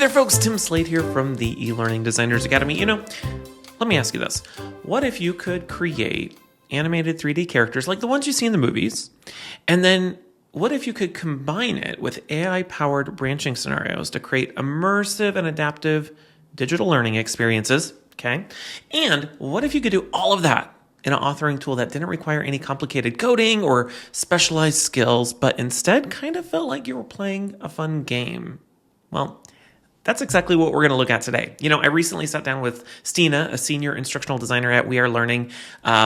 there, folks. Tim Slade here from the eLearning Designers Academy. Let me ask you this. What if you could create animated 3D characters like the ones you see in the movies? And then what if you could combine it with AI-powered branching scenarios to create immersive and adaptive digital learning experiences? Okay. And what if you could do all of that in an authoring tool that didn't require any complicated coding or specialized skills, but instead kind of felt like you were playing a fun game? Well, that's exactly what we're going to look at today. I recently sat down with Stine, a senior instructional designer at eLearning,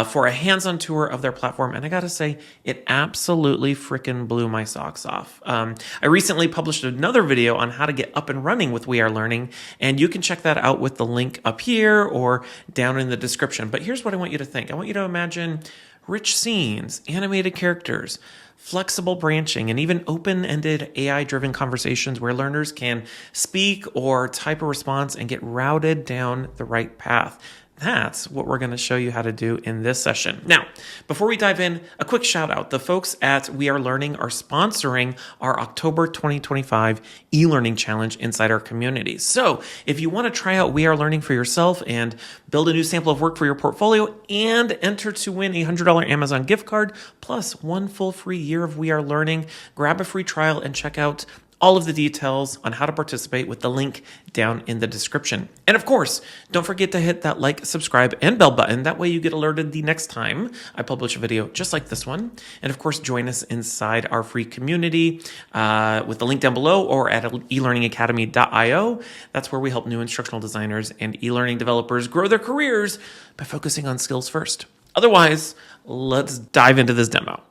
for a hands-on tour of their platform. And I got to say, it absolutely freaking blew my socks off. I recently published another video on how to get up and running with eLearning, and you can check that out with the link up here or down in the description. But here's what I want you to think. I want you to imagine rich scenes, animated characters, flexible branching, and even open-ended AI-driven conversations where learners can speak or type a response and get routed down the right path. That's what we're going to show you how to do in this session. Now, before we dive in, a quick shout out. The folks at eLearning are sponsoring our October 2025 eLearning Challenge inside our community. So if you want to try out eLearning for yourself and build a new sample of work for your portfolio and enter to win a $100 Amazon gift card plus one full free year of eLearning, grab a free trial and check out all of the details on how to participate with the link down in the description. And of course, don't forget to hit that like, subscribe, and bell button. That way you get alerted the next time I publish a video just like this one. And of course, join us inside our free community with the link down below or at elearningacademy.io. That's where we help new instructional designers and e-learning developers grow their careers by focusing on skills first. Otherwise, let's dive into this demo.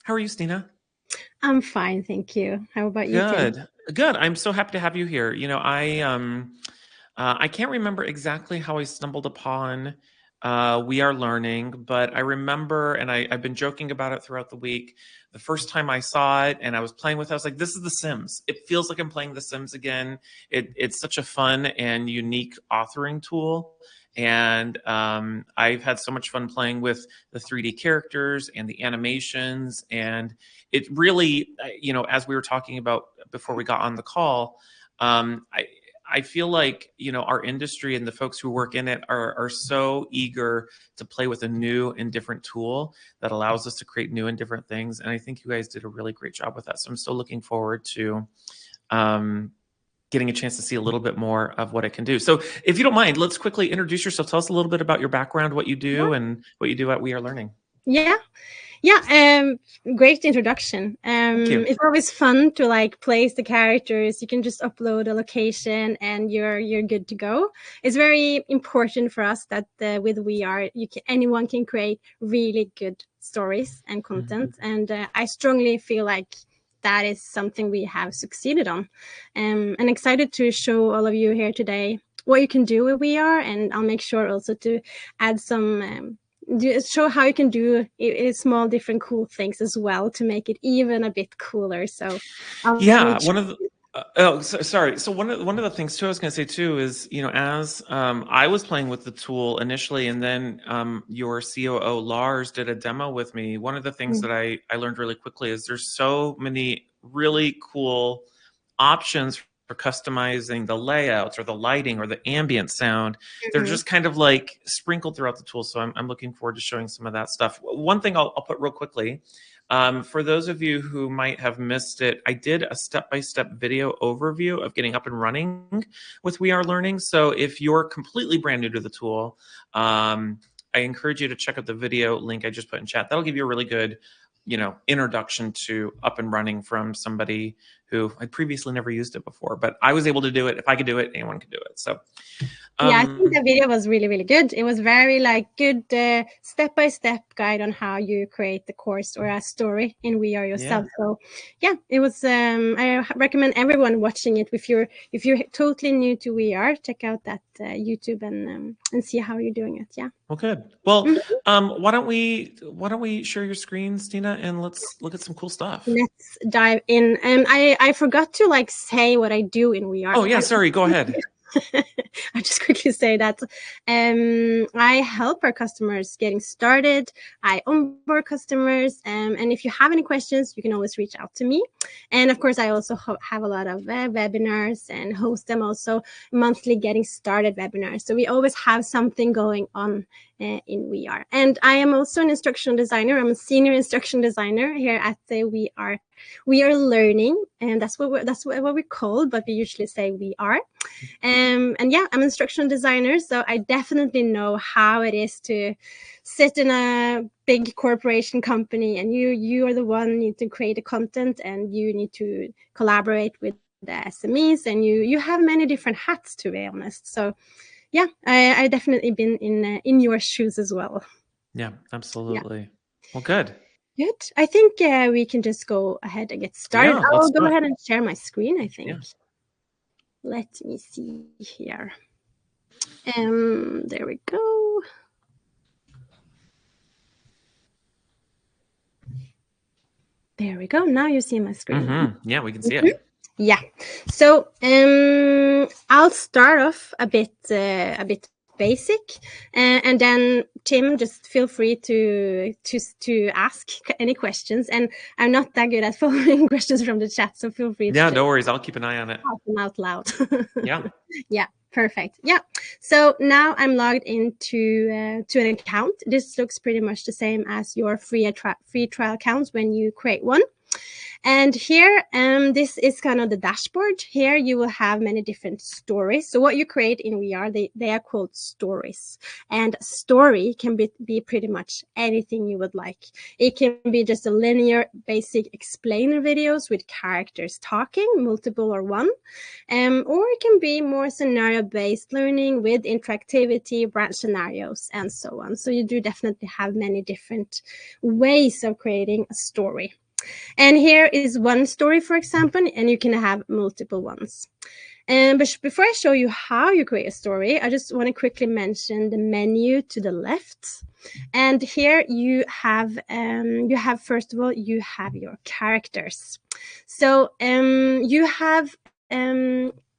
How are you, Stine? I'm fine, thank you. How about you? Good, good. I'm so happy to have you here. I can't remember exactly how I stumbled upon eLearning, but I remember, and I've been joking about it throughout the week. The first time I saw it and I was playing with it, I was like, this is The Sims. It feels like I'm playing The Sims again. It's such a fun and unique authoring tool. And I've had so much fun playing with the 3D characters and the animations. And it really, as we were talking about before we got on the call, I feel like, our industry and the folks who work in it are so eager to play with a new and different tool that allows us to create new and different things. And I think you guys did a really great job with that. So I'm so looking forward to getting a chance to see a little bit more of what it can do. So if you don't mind, let's quickly introduce yourself. Tell us a little bit about your background, what you do, and what you do at eLearning. Great introduction. It's always fun to place the characters. You can just upload a location and you're good to go. It's very important for us that with VR, anyone can create really good stories and content. And I strongly feel like that is something we have succeeded on. And excited to show all of you here today what you can do with VR, and I'll make sure also to add some show how you can do small different cool things as well to make it even a bit cooler. So one of the sorry. So one of the things too I was going to say too is, as I was playing with the tool initially, and then your COO Lars did a demo with me. One of the things that I learned really quickly is there's so many really cool options for customizing the layouts or the lighting or the ambient sound. They're just kind of like sprinkled throughout the tool. So I'm looking forward to showing some of that stuff. One thing I'll put real quickly, for those of you who might have missed it, I did a step-by-step video overview of getting up and running with eLearning. So if you're completely brand new to the tool, I encourage you to check out the video link I just put in chat. That'll give you a really good introduction to up and running from somebody who had previously never used it before, but I was able to do it. If I could do it, anyone could do it. So I think the video was really, really good. It was very good step-by-step guide on how you create the course or a story in VR yourself. So it was, I recommend everyone watching it. If you're totally new to VR, check out that YouTube and see how you're doing it. Yeah. Well, good. Well, why don't we share your screen, Stine, and let's look at some cool stuff. Let's dive in. I forgot to say what I do in VR. Oh yeah, sorry. Go ahead. I'll just quickly say that I help our customers getting started. I onboard customers, and if you have any questions, you can always reach out to me. And of course, I also have a lot of webinars and host them also monthly getting started webinars. So we always have something going on in VR. And I am also an instructional designer. I'm a senior instructional designer here at We Are Learning, and that's what we're called, but we usually say we are. And yeah, I'm an instructional designer, so I definitely know how it is to sit in a big corporation company, and you are the one need to create the content, and you need to collaborate with the SMEs, and you have many different hats, to be honest. So yeah, I definitely been in your shoes as well. Yeah, absolutely. Yeah. Well, good. Good. I think we can just go ahead and get started. Yeah, I'll go ahead and share my screen, I think. Yeah. Let me see here. There we go. There we go. Now you see my screen. Mm-hmm. Yeah, we can see it. Yeah. So I'll start off a bit basic, and then Tim, just feel free to ask any questions. And I'm not that good at following questions from the chat, so feel free. Yeah, no worries. I'll keep an eye on it. Out loud. Yeah. Yeah. Perfect. Yeah. So now I'm logged into an account. This looks pretty much the same as your free trial accounts when you create one. And here, this is kind of the dashboard. Here you will have many different stories. So what you create in VR, they are called stories. And a story can be pretty much anything you would like. It can be just a linear, basic explainer videos with characters talking, multiple or one. Or it can be more scenario-based learning with interactivity, branch scenarios, and so on. So you do definitely have many different ways of creating a story. And here is one story, for example, and you can have multiple ones. But before I show you how you create a story, I just want to quickly mention the menu to the left. And here you have first of all, you have your characters. So you have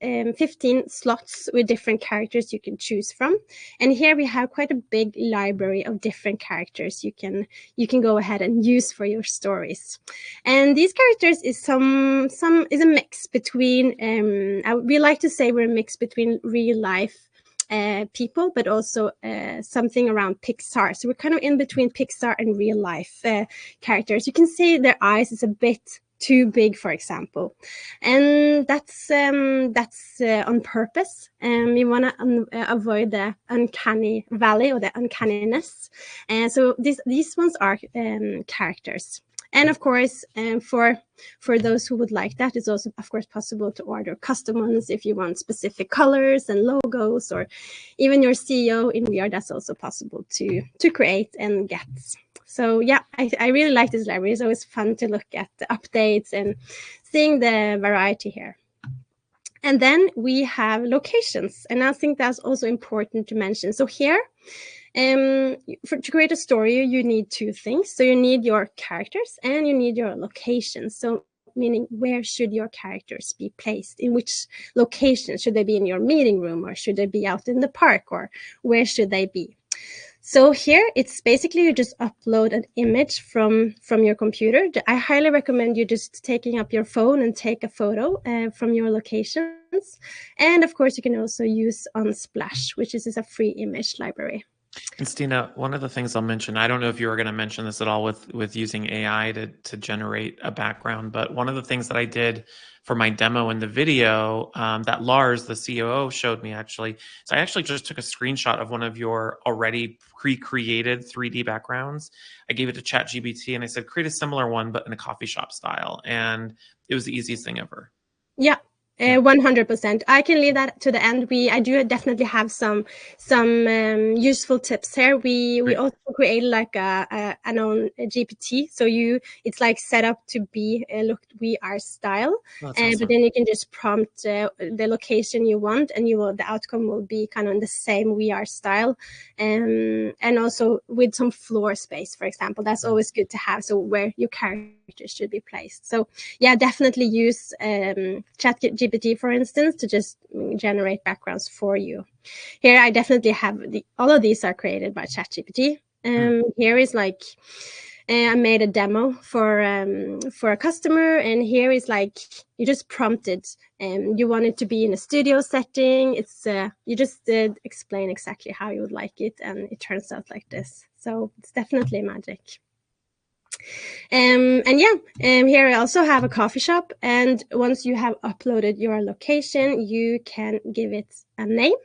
15 slots with different characters you can choose from. And here we have quite a big library of different characters you can go ahead and use for your stories. And these characters is is a mix between, we like to say we're a mix between real life people, but also something around Pixar. So we're kind of in between Pixar and real life characters. You can see their eyes is a bit too big, for example, and that's on purpose. We want to avoid the uncanny valley or the uncanniness, and so these ones are characters. And of course, for those who would like that, it's also, of course, possible to order custom ones if you want specific colors and logos, or even your CEO in VR. That's also possible to create and get. So yeah, I really like this library. It's always fun to look at the updates and seeing the variety here. And then we have locations, and I think that's also important to mention. So here, to create a story, you need two things. So you need your characters and you need your locations. So meaning, where should your characters be placed? In which location? Should they be in your meeting room, or should they be out in the park, or where should they be? So here, it's basically you just upload an image from your computer. I highly recommend you just taking up your phone and take a photo from your locations. And of course, you can also use Unsplash, which is a free image library. And Stine, one of the things I'll mention, I don't know if you were going to mention this at all with using AI to generate a background, but one of the things that I did for my demo in the video that Lars, the COO, showed me actually, so I actually just took a screenshot of one of your already pre-created 3D backgrounds. I gave it to ChatGPT and I said, create a similar one, but in a coffee shop style. And it was the easiest thing ever. Yeah. 100%. I can leave that to the end. I do definitely have some useful tips here. We also created like an own GPT. So it's like set up to be we are style. Awesome. But then you can just prompt the location you want, and the outcome will be kind of in the same we are style. And also with some floor space, for example. That's always good to have. So where your character characters should be placed. So yeah, definitely use ChatGPT, for instance, to just generate backgrounds for you. Here I definitely have all of these are created by ChatGPT. Here is like I made a demo for a customer, and here is like you just prompted you want it to be in a studio setting. It's you just explain exactly how you would like it, and it turns out like this. So it's definitely magic. And yeah, here I also have a coffee shop, and once you have uploaded your location, you can give it a name,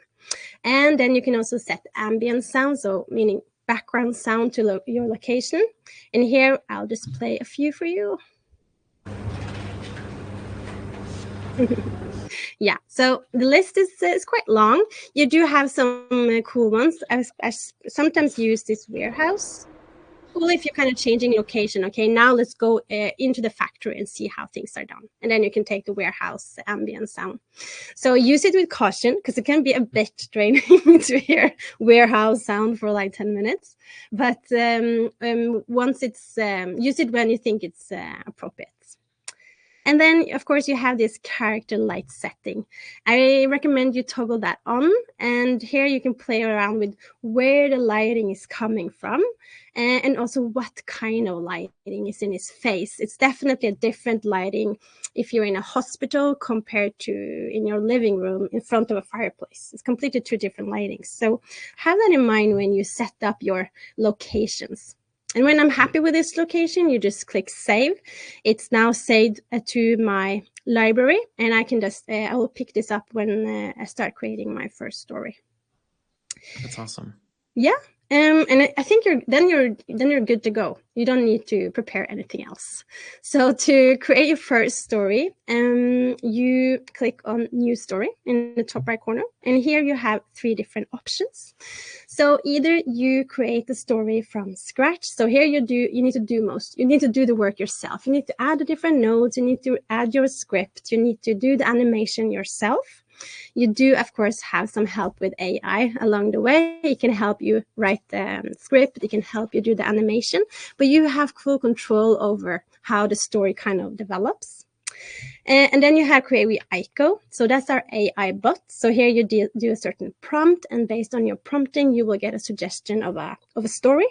and then you can also set ambient sound, so meaning background sound to your location. And here I'll just play a few for you. Yeah, so the list is quite long. You do have some cool ones. I sometimes use this warehouse. Cool if you're kind of changing location. Okay, now let's go into the factory and see how things are done. And then you can take the warehouse ambient sound. So use it with caution, because it can be a bit draining to hear warehouse sound for like 10 minutes. But once it's, use it when you think it's appropriate. And then, of course, you have this character light setting. I recommend you toggle that on. And here you can play around with where the lighting is coming from, and also what kind of lighting is in his face. It's definitely a different lighting if you're in a hospital compared to in your living room in front of a fireplace. It's completely two different lightings. So have that in mind when you set up your locations. And when I'm happy with this location, you just click save. It's now saved to my library, and I can just, I will pick this up when I start creating my first story. That's awesome. Yeah. And I think you're good to go. You don't need to prepare anything else. So to create your first story, you click on new story in the top right corner, and here you have 3 different options. So either you create the story from scratch. So here you need to do the work yourself. You need to add the different nodes. You need to add your script. You need to do the animation yourself. You do, of course, have some help with AI along the way. It can help you write the script. It can help you do the animation, but you have full control over how the story kind of develops. And then you have create with Aiko. So that's our AI bot. So here you do a certain prompt, and based on your prompting, you will get a suggestion of a story,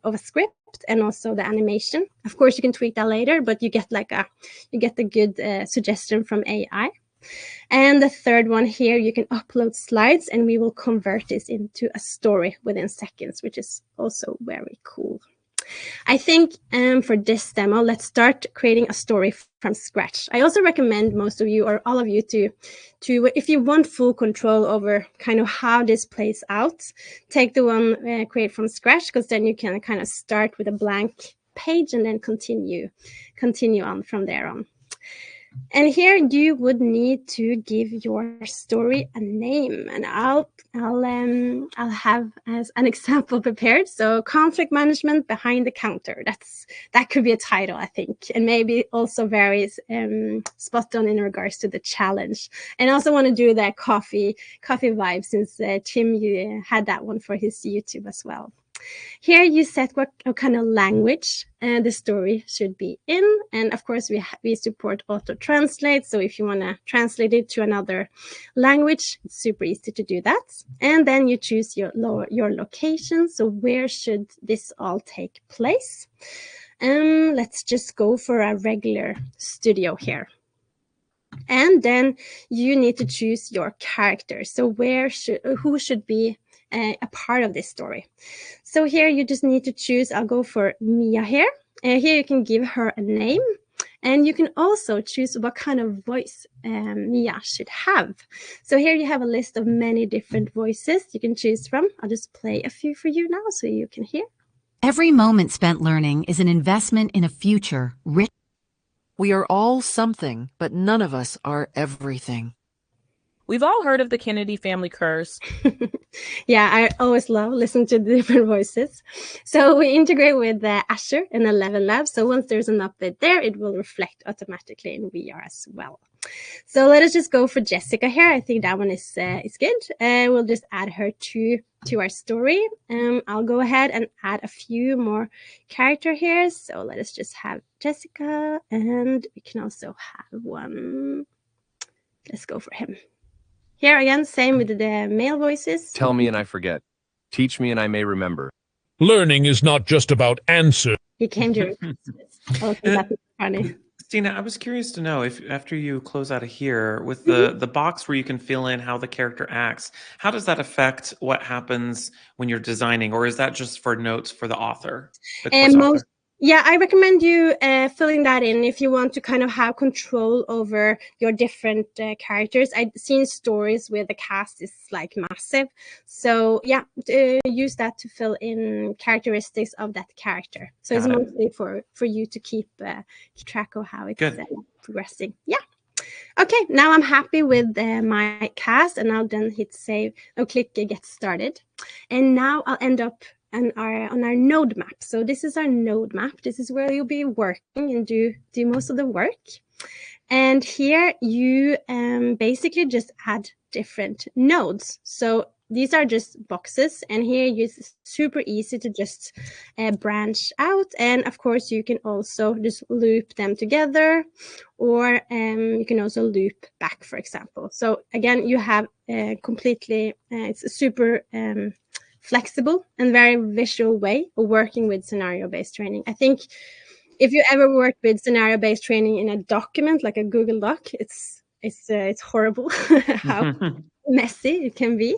of a script, and also the animation. Of course, you can tweak that later, but you get a good suggestion from AI. And the third one here, you can upload slides, and we will convert this into a story within seconds, which is also very cool. I think for this demo, let's start creating a story from scratch. I also recommend most of you or all of you to if you want full control over kind of how this plays out, take the one create from scratch, because then you can kind of start with a blank page and then continue on from there on. And here you would need to give your story a name, and I'll have as an example prepared. So conflict management behind the counter. That could be a title, I think, and maybe also very spot on in regards to the challenge. And I also want to do that coffee vibe, since Tim, you had that one for his YouTube as well. Here you set what kind of language the story should be in. And of course, we support auto-translate. So if you want to translate it to another language, it's super easy to do that. And then you choose your location. So where should this all take place? Let's just go for a regular studio here. And then you need to choose your character. So who should be a part of this story. So here you just need to choose, I'll go for Mia here. Here you can give her a name, and you can also choose what kind of voice Mia should have. So here you have a list of many different voices you can choose from. I'll just play a few for you now so you can hear. Every moment spent learning is an investment in a future rich. We are all something, but none of us are everything. We've all heard of the Kennedy family curse. Yeah, I always love listening to the different voices. So we integrate with Azure and 11 Labs. So once there's an update there, it will reflect automatically in VR as well. So let us just go for Jessica here. I think that one is good. We'll just add her to to our story. I'll go ahead and add a few more character here. So let us just have Jessica, and we can also have one. Let's go for him. Here again, same with the male voices. Tell me and I forget. Teach me and I may remember. Learning is not just about answers. He came during Christmas. Oh, that's funny. Stine, I was curious to know if after you close out of here with the box where you can fill in how the character acts, how does that affect what happens when you're designing, or is that just for notes for the author? Yeah, I recommend you filling that in if you want to kind of have control over your different characters. I've seen stories where the cast is like massive. So yeah, use that to fill in characteristics of that character. So it's mostly for you to keep track of how it's progressing. Yeah. Okay, now I'm happy with my cast, and I'll then hit save or click get started. And now I'll end up on our node map. So this is our node map. This is where you'll be working and do most of the work. And here you basically just add different nodes. So these are just boxes, and here it's super easy to just branch out. And of course, you can also just loop them together, or you can also loop back, for example. So again, you have completely, it's a super flexible and very visual way of working with scenario-based training. I think if you ever worked with scenario-based training in a document like a Google Doc, it's horrible how messy it can be.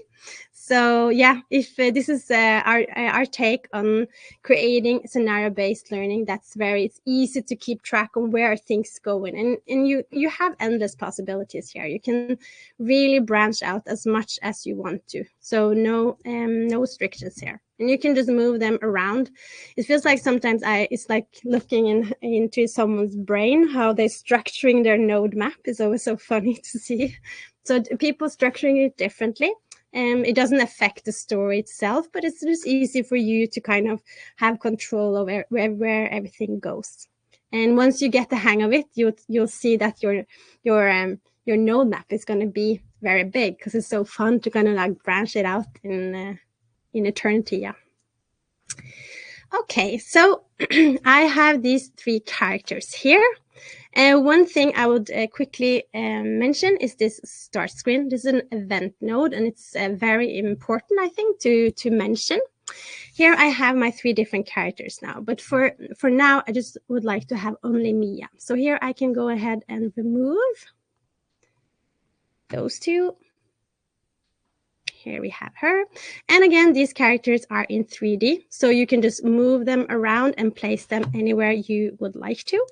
So yeah, if this is our take on creating scenario-based learning, it's easy to keep track on where things going, and you have endless possibilities here. You can really branch out as much as you want to. So no restrictions here, and you can just move them around. It feels like sometimes it's like looking into someone's brain, how they're structuring their node map is always so funny to see. So people structuring it differently. It doesn't affect the story itself, but it's just easy for you to kind of have control over where everything goes. And once you get the hang of it, you'll see that your node map is going to be very big, because it's so fun to kind of like branch it out in eternity. Yeah. Okay, so I have these 3 characters here. One thing I would quickly mention is this start screen. This is an event node, and it's very important, I think, to mention. Here I have my 3 different characters now, but for now, I just would like to have only Mia. So here I can go ahead and remove those 2. Here we have her. And again, these characters are in 3D, so you can just move them around and place them anywhere you would like to.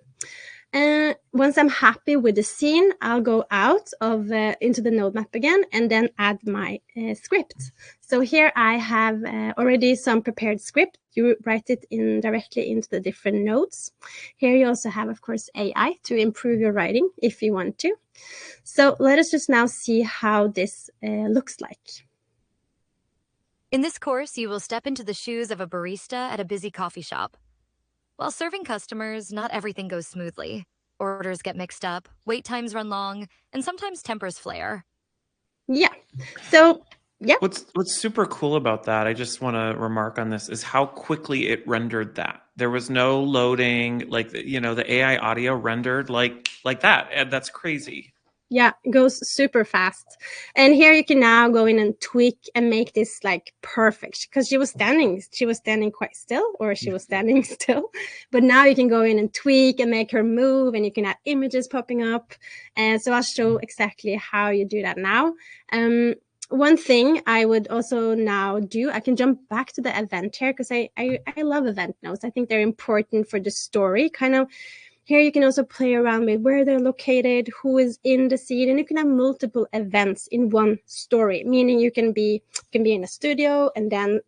Once I'm happy with the scene, I'll go out of into the node map again, and then add my script. So here I have already some prepared script. You write it in directly into the different nodes. Here you also have, of course, AI to improve your writing if you want to. So let us just now see how this looks like. In this course, you will step into the shoes of a barista at a busy coffee shop. While serving customers, not everything goes smoothly. Orders get mixed up, wait times run long, and sometimes tempers flare. Yeah. So, yeah. What's super cool about that, I just want to remark on this, is how quickly it rendered that. There was no loading, like, the AI audio rendered like that. And that's crazy. Yeah, it goes super fast. And here you can now go in and tweak and make this like perfect, because she was standing quite still, or she was standing still. But now you can go in and tweak and make her move, and you can have images popping up. And so I'll show exactly how you do that now. One thing I would also now do, I can jump back to the event here, because I love event nodes. I think they're important for the story, kind of. Here you can also play around with where they're located, who is in the scene, and you can have multiple events in one story, meaning you can be in a studio, and then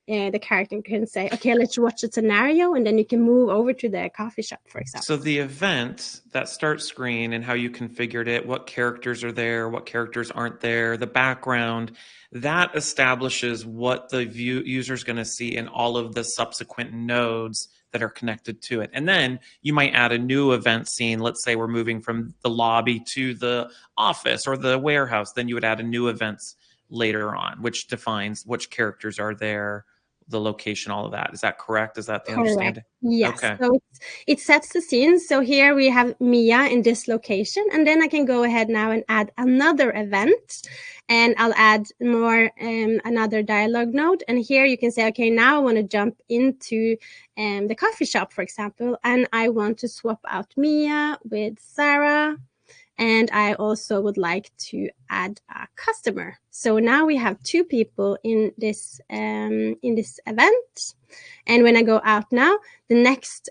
the character can say, okay, let's watch a scenario, and then you can move over to the coffee shop, for example. So the event, that start screen and how you configured it, what characters are there, what characters aren't there, the background, that establishes what the user is going to see in all of the subsequent nodes that are connected to it. And then you might add a new event scene. Let's say we're moving from the lobby to the office or the warehouse. Then you would add a new event later on, which defines which characters are there, the location, all of that. Is that correct? Is that the understanding? Yes. Okay. So it sets the scene. So here we have Mia in this location, and then I can go ahead now and add another event, and I'll add more another dialogue node. And here you can say, okay, now I want to jump into the coffee shop, for example, and I want to swap out Mia with Sarah. And I also would like to add a customer. So now we have 2 people in this event. And when I go out now, the next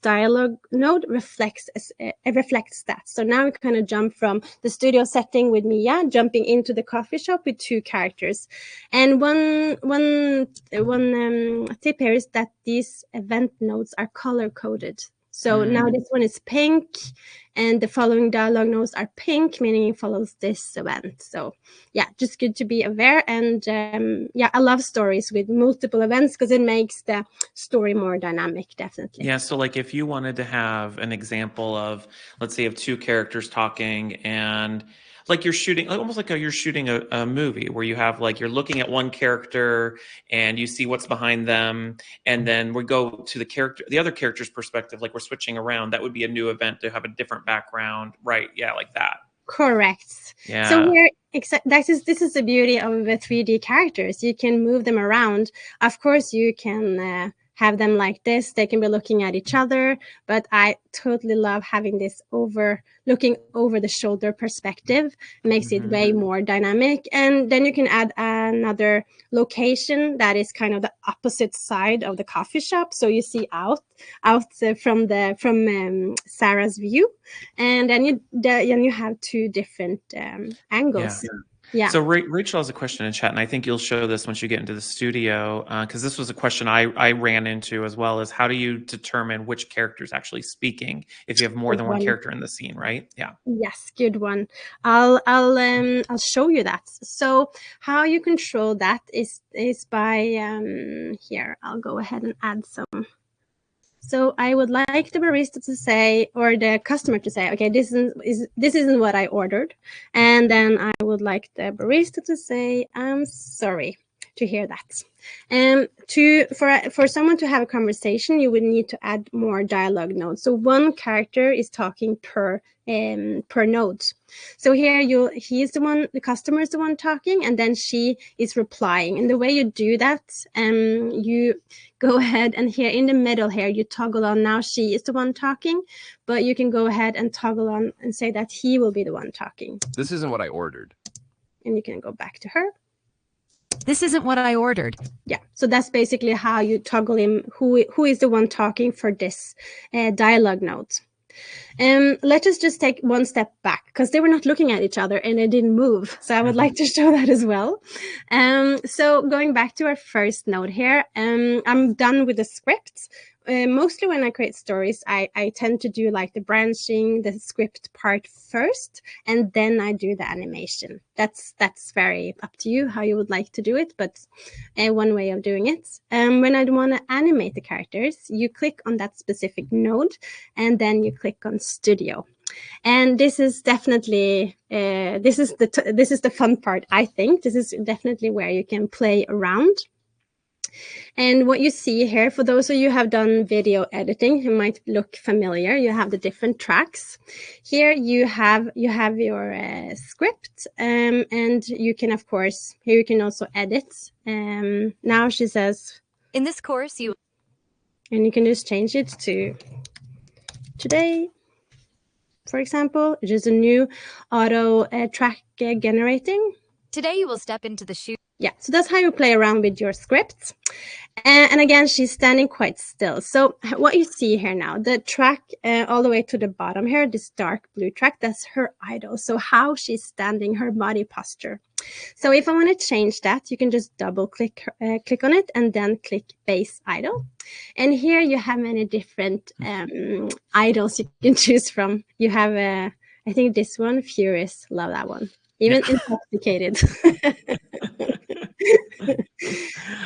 dialogue node reflects that. So now we kind of jump from the studio setting with Mia, jumping into the coffee shop with 2 characters. And one tip here is that these event nodes are color coded. So now this one is pink, and the following dialogue nodes are pink, meaning it follows this event. So yeah, just good to be aware. And yeah, I love stories with multiple events because it makes the story more dynamic, definitely. Yeah, so like if you wanted to have an example of, let's say, of 2 characters talking, and like you're shooting, almost like you're shooting a movie where you have like, you're looking at one character and you see what's behind them, and then we go to the other character's perspective, like we're switching around. That would be a new event to have a different background, right? Yeah, like that. Correct. Yeah. So here, this is the beauty of the 3D characters. You can move them around. Of course, you can have them like this. They can be looking at each other, but I totally love having this looking over the shoulder perspective. Makes it way more dynamic. And then you can add another location that is kind of the opposite side of the coffee shop. So you see out from Sarah's view, and then you have 2 different angles. Yeah. So Rachel has a question in chat, and I think you'll show this once you get into the studio, because this was a question I ran into as well, is how do you determine which character is actually speaking if you have more than one character in the scene, right? Yeah. Yes, good one. I'll show you that. So how you control that is by here. I'll go ahead and add some. So I would like the barista to say, or the customer to say, okay, this isn't what I ordered. And then I would like the barista to say, I'm sorry to hear that. For someone to have a conversation, you would need to add more dialogue nodes. So one character is talking per node. So here the customer is the one talking, and then she is replying. And the way you do that, you go ahead and here in the middle here, you toggle on now she is the one talking, but you can go ahead and toggle on and say that he will be the one talking. This isn't what I ordered. And you can go back to her. This isn't what I ordered. Yeah, so that's basically how you toggle in who is the one talking for this dialogue node. Let us just take one step back because they were not looking at each other and they didn't move. So I would like to show that as well. So going back to our first node here, I'm done with the script. Mostly when I create stories, I tend to do like the branching, the script part first, and then I do the animation. That's very up to you how you would like to do it, but one way of doing it. When I want to animate the characters, you click on that specific node, and then you click on Studio. And this is definitely this is the fun part. I think this is definitely where you can play around. And what you see here, for those of you who have done video editing, it might look familiar. You have the different tracks. Here you have your script, and you can, of course, here you can also edit. Now she says, in this course, and you can just change it to today, for example, which is a new auto track generating. Today you will step into the shoe. Yeah, so that's how you play around with your scripts. And again, she's standing quite still. So what you see here now, the track all the way to the bottom here, this dark blue track, that's her idle. So how she's standing, her body posture. So if I want to change that, you can just double click on it and then click base idle. And here you have many different idols you can choose from. You have, I think this one, Furious, love that one. Even intoxicated.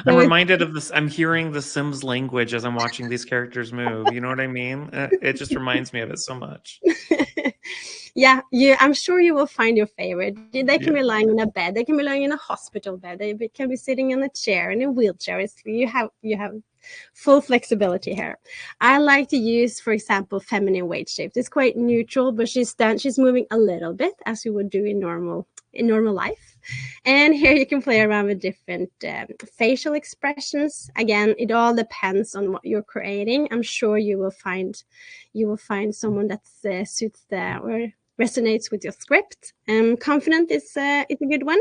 I'm reminded of this. I'm hearing the Sims language as I'm watching these characters move. You know what I mean? It just reminds me of it so much. Yeah, I'm sure you will find your favorite. They can be lying in a bed. They can be lying in a hospital bed. They can be sitting in a chair, in a wheelchair. You have full flexibility here. I like to use, for example, feminine weight shift. It's quite neutral, but she's moving a little bit as you would do in normal life. And here you can play around with different facial expressions. Again, it all depends on what you're creating. I'm sure you will find someone that suits or resonates with your script. Confident is a good one.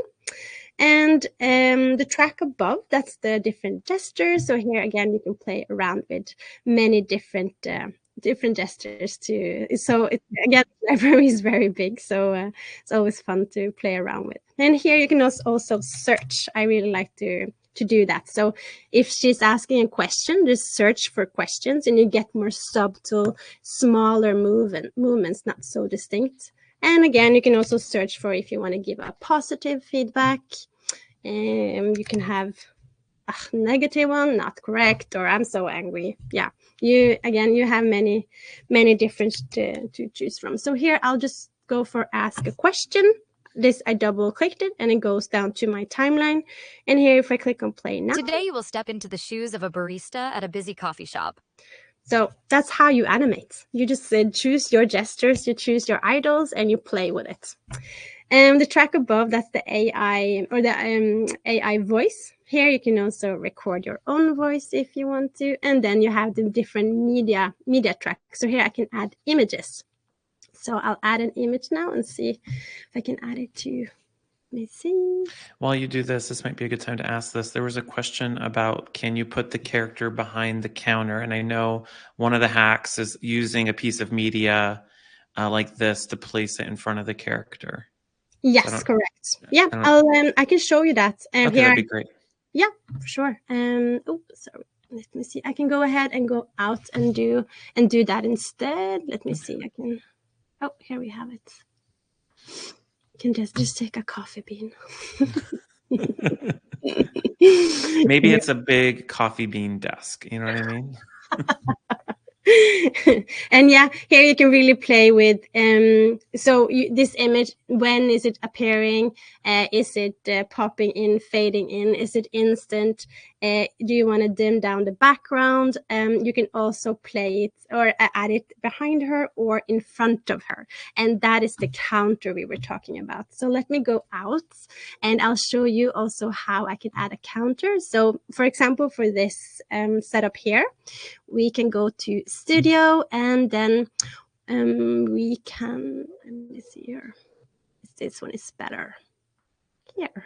And the track above, that's the different gestures. So here again, you can play around with many different gestures too. So again, the library is very big, so it's always fun to play around with. And here you can also search. I really like to do that. So if she's asking a question, just search for questions, and you get more subtle, smaller movements, not so distinct. And again, you can also search for if you want to give a positive feedback. You can have a negative one, not correct, or I'm so angry. Yeah, you have many different to choose from. So here I'll just go for ask a question. This I double clicked it and it goes down to my timeline. And here if I click on play now. Today you will step into the shoes of a barista at a busy coffee shop. So that's how you animate. You just choose your gestures, you choose your idols, and you play with it. And the track above, that's the AI or the AI voice. Here you can also record your own voice if you want to. And then you have the different media track. So here I can add images. So I'll add an image now and see if I can add it to, let me see. While you do this might be a good time to ask this. There was a question about, can you put the character behind the counter? And I know one of the hacks is using a piece of media like this to place it in front of the character. Yes, correct. Yeah, I can show you that. Okay, here, that'd be great. Yeah, for sure. Oh, sorry. Let me see. I can go ahead and go out and do that instead. Let me see. I can. Oh, here we have it. You can just take a coffee bean. Maybe it's a big coffee bean desk. You know what I mean? And yeah, here you can really play with this image, when is it appearing? Is it popping in, fading in? Is it instant? Do you want to dim down the background? You can also play it or add it behind her or in front of her. And that is the counter we were talking about. So let me go out and I'll show you also how I can add a counter. So for example, for this setup here, we can go to studio and then we can, let me see here. This one is better. Here.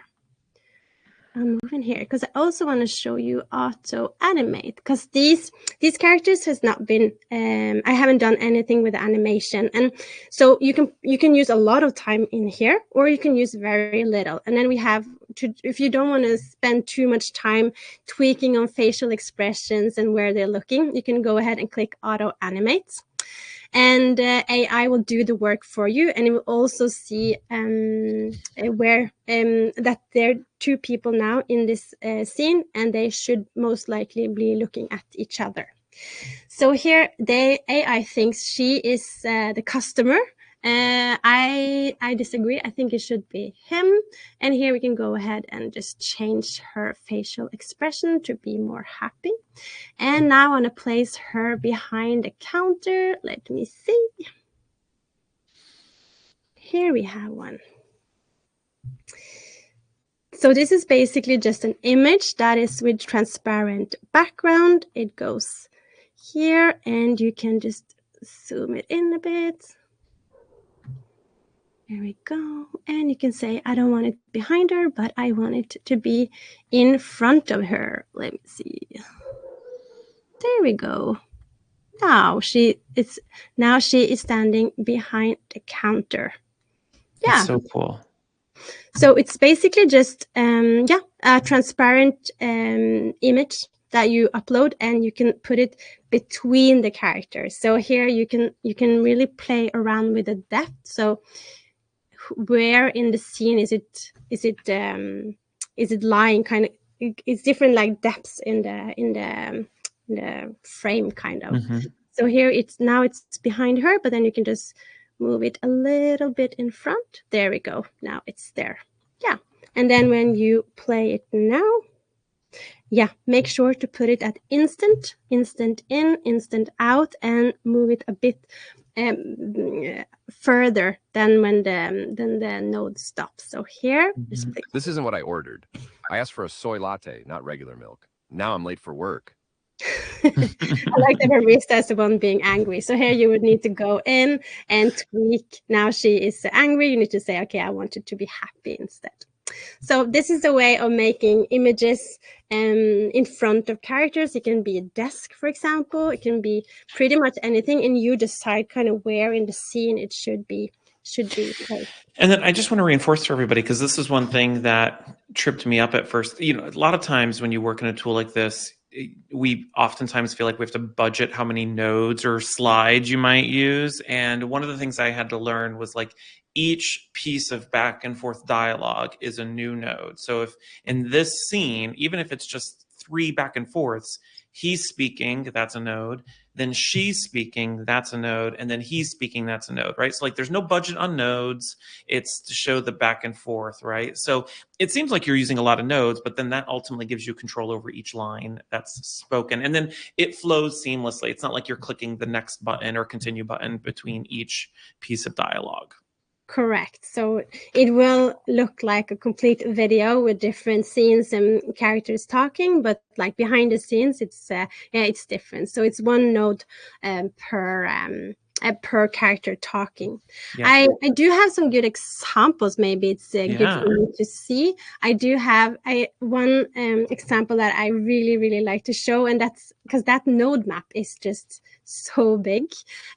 I'm moving here because I also want to show you auto animate, because these characters has not been I haven't done anything with the animation, and so you can use a lot of time in here or you can use very little. And then we have to, if you don't want to spend too much time tweaking on facial expressions and where they're looking, you can go ahead and click auto animate. And AI will do the work for you, and it will also see where that there are two people now in this scene, and they should most likely be looking at each other. So here, the AI thinks she is the customer. I disagree. I think it should be him. And here we can go ahead and just change her facial expression to be more happy. And now I want to place her behind the counter. Let me see. Here we have one. So this is basically just an image that is with transparent background. It goes here and you can just zoom it in a bit. There we go. And you can say, I don't want it behind her, but I want it to be in front of her. Let me see. There we go. Now she is standing behind the counter. Yeah. That's so cool. So it's basically just a transparent image that you upload, and you can put it between the characters. So here you can really play around with the depth. So where in the scene is it lying? Kind of, it's different like depths in the frame kind of. So here it's behind her, but then you can just move it a little bit in front. There we go. Now it's there. Yeah. And then when you play it now, yeah, make sure to put it at instant, instant in, instant out, and move it a bit further than when the node stops. So here, This isn't what I ordered. I asked for a soy latte, not regular milk. Now I'm late for work. I like the barista as the one being angry. So here you would need to go in and tweak. Now she is angry. You need to say, okay, I want you to be happy instead. So this is a way of making images in front of characters. It can be a desk, for example. It can be pretty much anything, and you decide kind of where in the scene it should be placed. And then I just want to reinforce for everybody, because this is one thing that tripped me up at first. You know, a lot of times when you work in a tool like this, we oftentimes feel like we have to budget how many nodes or slides you might use. And one of the things I had to learn was like each piece of back and forth dialogue is a new node. So if in this scene, even if it's just 3 back and forths, he's speaking, that's a node. Then she's speaking, that's a node. And then he's speaking, that's a node, right? So like there's no budget on nodes. It's to show the back and forth, right? So it seems like you're using a lot of nodes, but then that ultimately gives you control over each line that's spoken. And then it flows seamlessly. It's not like you're clicking the next button or continue button between each piece of dialogue. Correct. So it will look like a complete video with different scenes and characters talking, but like behind the scenes, it's different. So it's one node per character talking. Yeah. I do have some good examples. Maybe it's good for you to see. I do have one example that I really like to show, and that's because that node map is just so big,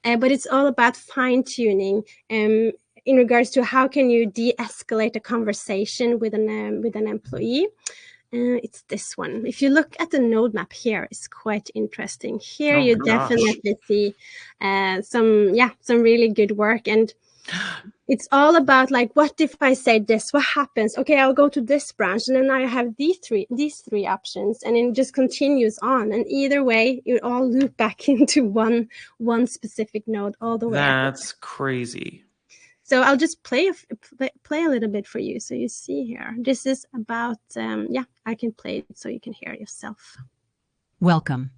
but it's all about fine tuning. In regards to how can you de-escalate a conversation with an employee. It's this one. If you look at the node map here, it's quite interesting. Here you definitely see some really good work, and it's all about like, what if I say this? What happens? Okay, I'll go to this branch, and then I have these three options, and it just continues on. And either way, you all loop back into one specific node all the way. That's crazy. So I'll just play a little bit for you, so you see here. This is about I can play it so you can hear yourself. Welcome.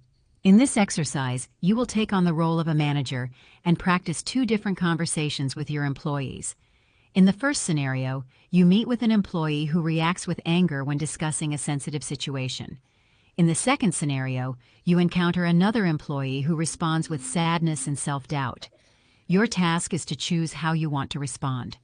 In this exercise, you will take on the role of a manager and practice 2 different conversations with your employees. In the first scenario, you meet with an employee who reacts with anger when discussing a sensitive situation. In the second scenario, you encounter another employee who responds with sadness and self-doubt. Your task is to choose how you want to respond.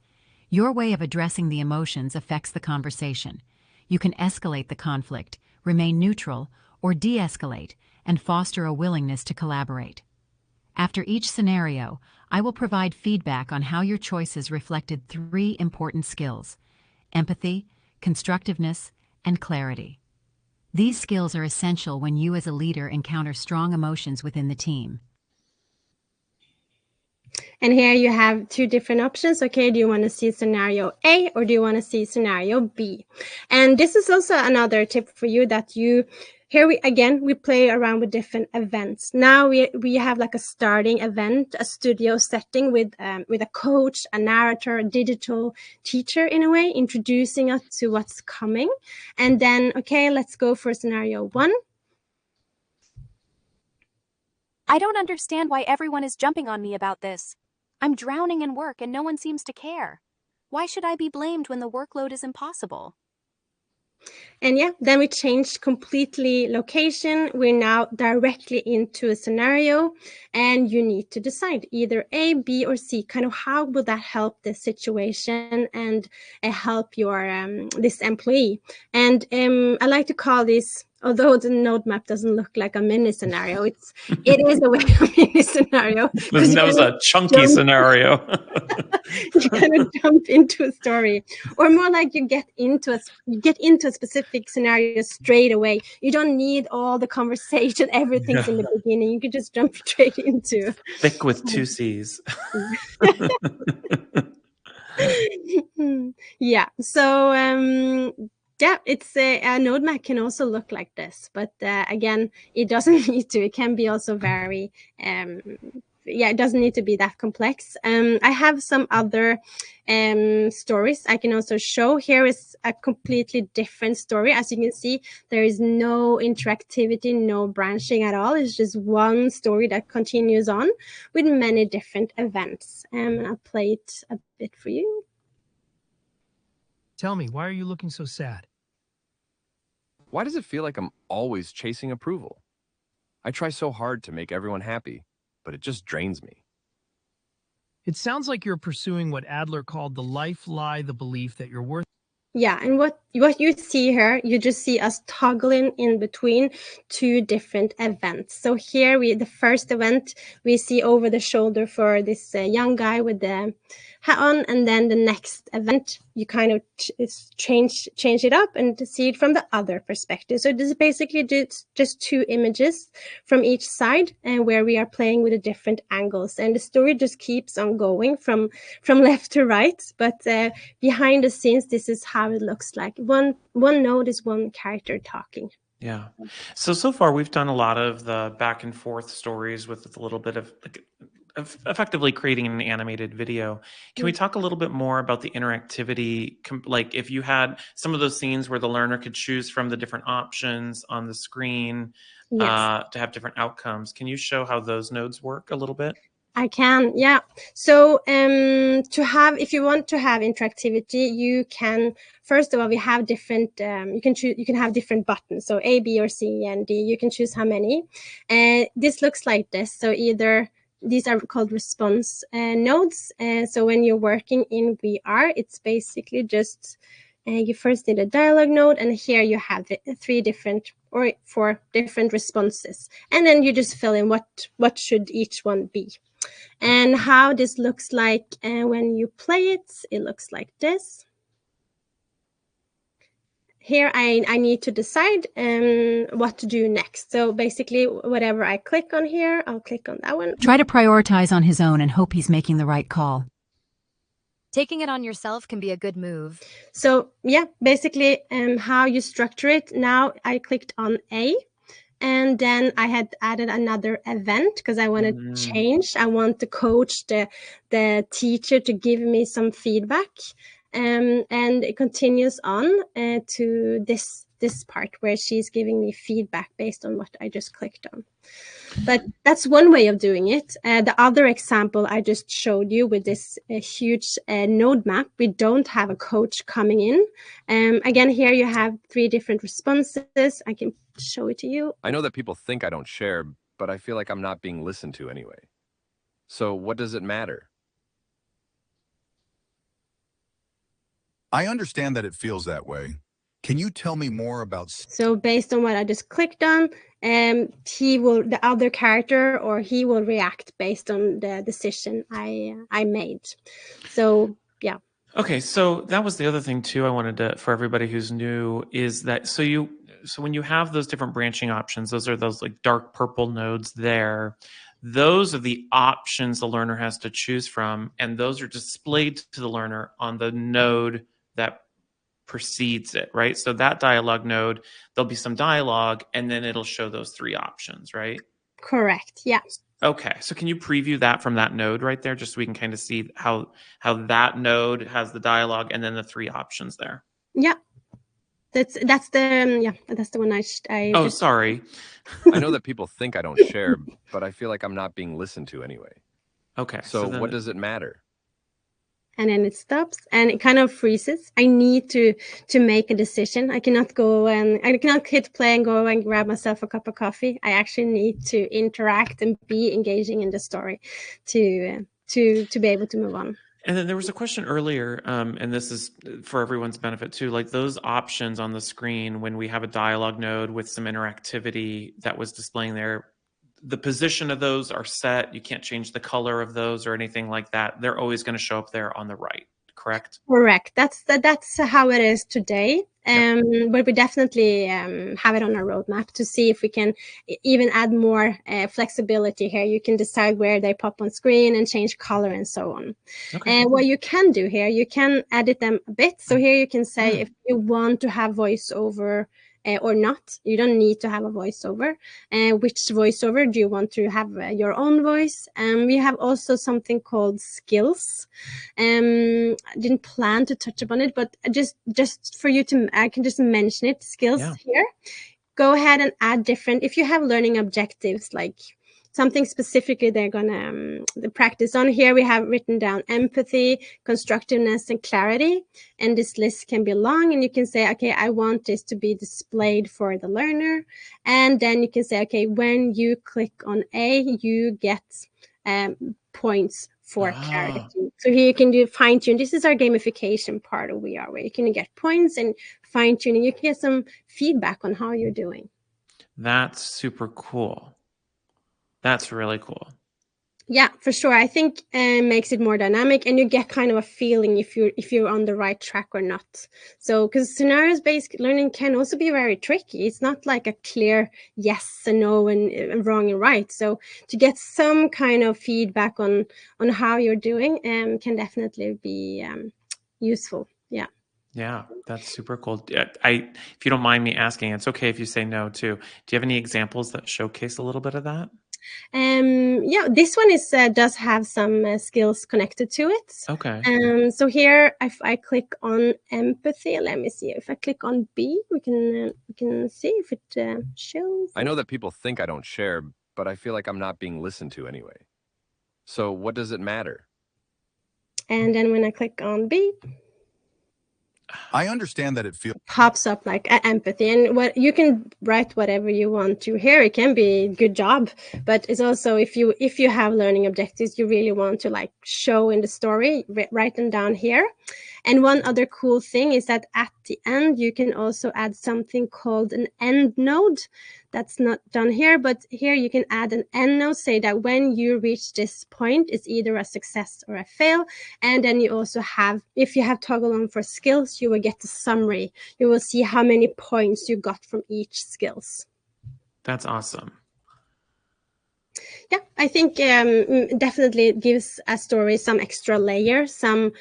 Your way of addressing the emotions affects the conversation. You can escalate the conflict, remain neutral, or de-escalate, and foster a willingness to collaborate. After each scenario, I will provide feedback on how your choices reflected 3 important skills: empathy, constructiveness, and clarity. These skills are essential when you as a leader encounter strong emotions within the team. And here you have 2 different options. Okay, do you want to see scenario A or do you want to see scenario B? And this is also another tip for you that here we play around with different events. Now we have like a starting event, a studio setting with a coach, a narrator, a digital teacher in a way, introducing us to what's coming. And then, okay, let's go for scenario 1. I don't understand why everyone is jumping on me about this. I'm drowning in work and no one seems to care. Why should I be blamed when the workload is impossible? And then we changed completely location. We're now directly into a scenario, and you need to decide either A, B, or C. Kind of how will that help the situation and help your this employee? And I like to call this, although the node map doesn't look like a mini scenario, it is a way of mini scenario. That was a chunky scenario. You kind of jump into a story, or more like you get into a specific scenario straight away. You don't need all the conversation, everything's in the beginning. You can just jump straight into thick with 2 C's. Yeah. So it's a node map can also look like this, but again, it doesn't need to. It can be also very it doesn't need to be that complex. I have some other stories I can also show. Here is a completely different story. As you can see, there is no interactivity, no branching at all. It's just one story that continues on with many different events. And I'll play it a bit for you. Tell me, why are you looking so sad? Why does it feel like I'm always chasing approval? I try so hard to make everyone happy, but it just drains me. It sounds like you're pursuing what Adler called the life lie, the belief that you're worth. Yeah, and what you see here, you just see us toggling in between two different events. So here the first event we see over the shoulder for this young guy with the hat on, and then the next event you kind of change it up and to see it from the other perspective. So this is basically just two images from each side, and where we are playing with the different angles, and the story just keeps on going from left to right. But behind the scenes, this is how it looks like. One node is one character talking. Yeah. So far we've done a lot of the back and forth stories with a little bit of effectively creating an animated video. Can we talk a little bit more about the interactivity? Like if you had some of those scenes where the learner could choose from the different options on the screen to have different outcomes. Can you show how those nodes work a little bit? I can, yeah. So if you want to have interactivity, you can, first of all, we have different, you can have different buttons. So A, B, or C, and D, you can choose how many. This looks like this. So either, these are called response nodes. So when you're working in VR, it's basically just, you first need a dialogue node, and here you have the 3 different or 4 different responses. And then you just fill in what should each one be. And how this looks like when you play it, it looks like this. Here I need to decide what to do next. So basically, whatever I click on here, I'll click on that one. Try to prioritize on his own and hope he's making the right call. Taking it on yourself can be a good move. So yeah, basically how you structure it. Now I clicked on A. And then I had added another event because I want to change. I want the coach, the teacher, to give me some feedback. And it continues on to this part where she's giving me feedback based on what I just clicked on. But that's one way of doing it. The other example I just showed you with this huge node map, we don't have a coach coming in. Again, here you have 3 different responses. I can show it to you. I know that people think I don't share, but I feel like I'm not being listened to anyway. So what does it matter? I understand that it feels that way. Can you tell me more about... So based on what I just clicked on, the other character, or he will react based on the decision I made. So yeah. Okay, so that was the other thing too I wanted to, for everybody who's new, is that so when you have those different branching options, those are those like dark purple nodes there. Those are the options the learner has to choose from, and those are displayed to the learner on the node that precedes it, right? So that dialogue node, there'll be some dialogue, and then it'll show those 3 options, right? Correct, yeah. Okay, so can you preview that from that node right there, just so we can kind of see how that node has the dialogue and then the 3 options there? Yeah. That's the one I Oh, just... sorry. I know that people think I don't share, but I feel like I'm not being listened to anyway. Okay. So what does it matter? And then it stops and it kind of freezes. I need to make a decision. I cannot hit play and go and grab myself a cup of coffee. I actually need to interact and be engaging in the story to be able to move on. And then there was a question earlier, and this is for everyone's benefit too, like those options on the screen when we have a dialogue node with some interactivity that was displaying there, the position of those are set. You can't change the color of those or anything like that. They're always going to show up there on the right, correct? Correct. That's how it is today. But we definitely have it on our roadmap to see if we can even add more flexibility here. You can decide where they pop on screen and change color and so on. Okay. And what you can do here, you can edit them a bit. So here you can say if you want to have voiceover or not. You don't need to have a voiceover. Which voiceover do you want to have your own voice? We have also something called skills. I didn't plan to touch upon it, but just for you to, I can just mention it. Skills here. Go ahead and add different, if you have learning objectives, like something specifically they're gonna practice on. Here we have written down empathy, constructiveness, and clarity. And this list can be long, and you can say, okay, I want this to be displayed for the learner. And then you can say, okay, when you click on A, you get points for clarity. So here you can do fine tune. This is our gamification part of We Are, where you can get points and fine tuning. You can get some feedback on how you're doing. That's super cool. That's really cool. Yeah, for sure. I think makes it more dynamic, and you get kind of a feeling if you're on the right track or not. So, because scenarios-based learning can also be very tricky. It's not like a clear yes and no and wrong and right. So, to get some kind of feedback on how you're doing can definitely be useful. Yeah. Yeah, that's super cool. If you don't mind me asking, it's okay if you say no too. Do you have any examples that showcase a little bit of that? Yeah, this one does have some skills connected to it. Okay. So here, if I click on empathy, let me see. If I click on B, we can see if it shows. I know that people think I don't share, but I feel like I'm not being listened to anyway. So what does it matter? And then when I click on B, I understand that it feels pops up like empathy, and what you can write whatever you want to here. It can be good job, but it's also if you have learning objectives you really want to like show in the story, write them down here. And one other cool thing is that at the end you can also add something called an end node. That's not done here, but here you can add an end node, say that when you reach this point, it's either a success or a fail. And then you also have, if you have toggle on for skills, you will get the summary. You will see how many points you got from each skills. That's awesome. Yeah, I think definitely it gives a story some extra layer, some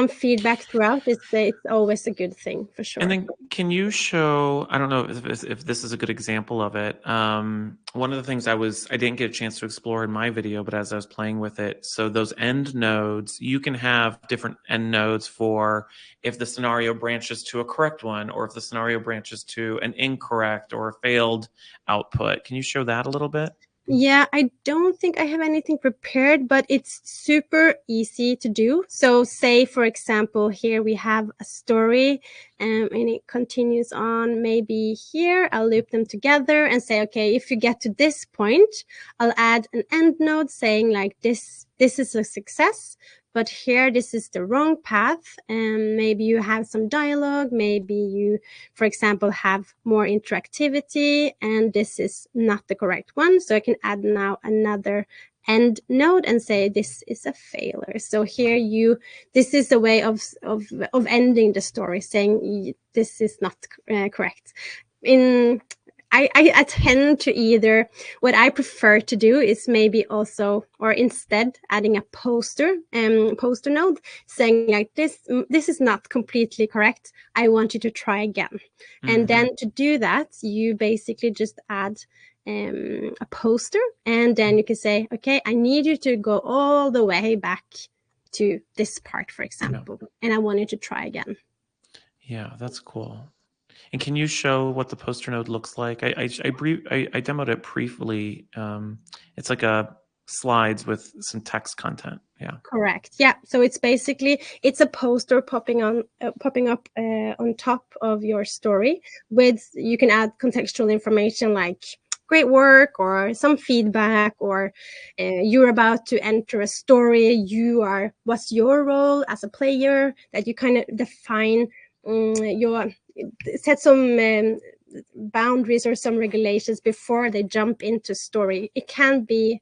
feedback throughout. It's always a good thing for sure. And then can you show, I don't know if this is a good example of it. One of the things I didn't get a chance to explore in my video, but as I was playing with it, so those end nodes, you can have different end nodes for if the scenario branches to a correct one, or if the scenario branches to an incorrect or a failed output. Can you show that a little bit? Yeah, I don't think I have anything prepared, but it's super easy to do. So say, for example, here we have a story and it continues on. Maybe here I'll loop them together and say, okay, if you get to this point, I'll add an end node saying like this is a success. But here, this is the wrong path. And maybe you have some dialogue. Maybe you, for example, have more interactivity, and this is not the correct one. So I can add now another end node and say this is a failure. So here this is a way of ending the story, saying this is not correct. I tend to either, what I prefer to do is maybe also, or instead adding a poster node saying like this is not completely correct. I want you to try again. Mm-hmm. And then to do that, you basically just add a poster, and then you can say, okay, I need you to go all the way back to this part, for example, and I want you to try again. Yeah, that's cool. And can you show what the poster node looks like? I demoed it briefly. It's like a slides with some text content. Yeah. Correct. Yeah. So it's basically a poster popping up on top of your story. You can add contextual information like great work or some feedback, or you're about to enter a story. What's your role as a player? That you kind of define set some boundaries or some regulations before they jump into story. It can be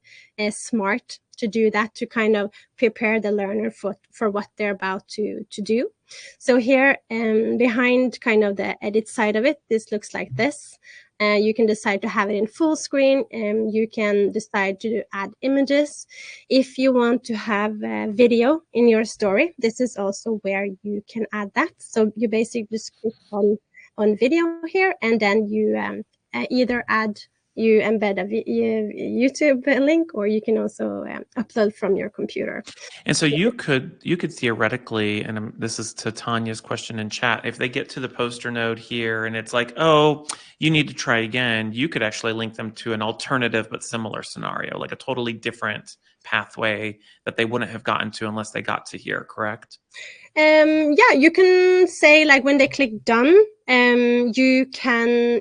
smart to do that, to kind of prepare the learner for what they're about to do. So here behind kind of the edit side of it, this looks like this. You can decide to have it in full screen, and you can decide to add images. If you want to have video in your story, this is also where you can add that. So you basically just click on on video here, and then you you embed a YouTube link, or you can also upload from your computer. And so you could theoretically, and this is to Tanya's question in chat, if they get to the poster node here and it's like, oh, you need to try again, you could actually link them to an alternative but similar scenario, like a totally different pathway that they wouldn't have gotten to unless they got to here, correct? Yeah, you can say, like, when they click done, you can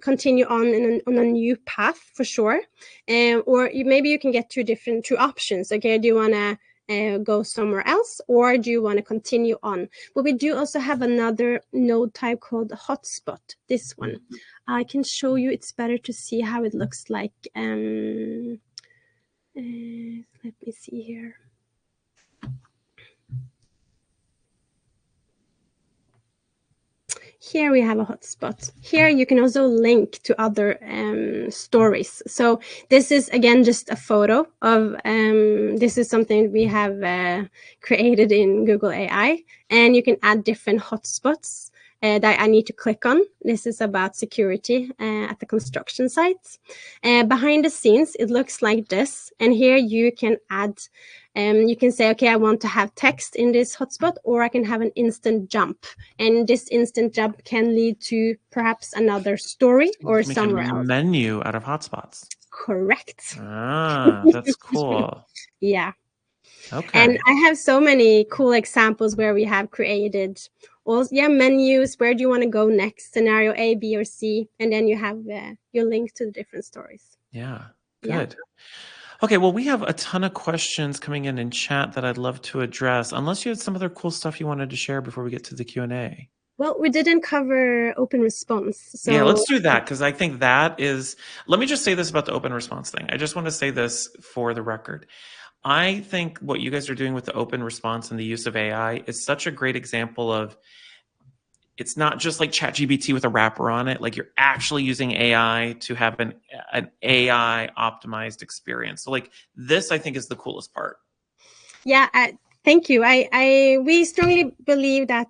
continue on a new path for sure, or maybe you can get two options. Okay, do you want to go somewhere else, or do you want to continue on? But we do also have another node type called hotspot. This one, I can show you. It's better to see how it looks like. Let me see here. Here we have a hotspot. Here you can also link to other stories. So this is, again, just a photo of, this is something we have created in Google AI, and you can add different hotspots that I need to click on. This is about security at the construction sites. Behind the scenes, it looks like this. And here you can add, you can say, okay, I want to have text in this hotspot, or I can have an instant jump. And this instant jump can lead to perhaps another story or somewhere else. Menu out of hotspots. Correct. Ah, that's cool. Yeah. Okay. And I have so many cool examples where we have created menus. Where do you want to go next? Scenario A, B, or C. And then you have your link to the different stories. Yeah, good. Yeah. Okay, well, we have a ton of questions coming in chat that I'd love to address, unless you had some other cool stuff you wanted to share before we get to the Q&A. Well, we didn't cover open response. So yeah, let's do that, because I think that is, let me just say this about the open response thing. I just want to say this for the record. I think what you guys are doing with the open response and the use of AI is such a great example of, it's not just like ChatGPT with a wrapper on it. Like, you're actually using AI to have an AI optimized experience. So like this, I think, is the coolest part. Yeah, thank you. We strongly believe that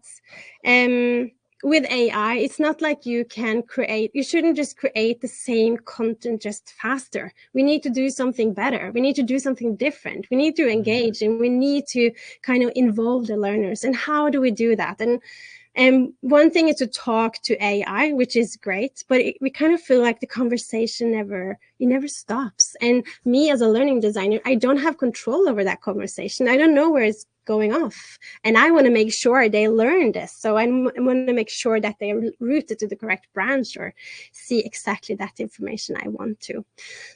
with AI, it's not like you shouldn't just create the same content just faster. We need to do something better. We need to do something different. We need to engage, and we need to kind of involve the learners. And how do we do that? And one thing is to talk to AI, which is great, but we kind of feel like the conversation never stops. And me as a learning designer, I don't have control over that conversation. I don't know where it's going off. And I want to make sure they learn this. So I want to make sure that they are rooted to the correct branch or see exactly that information I want to.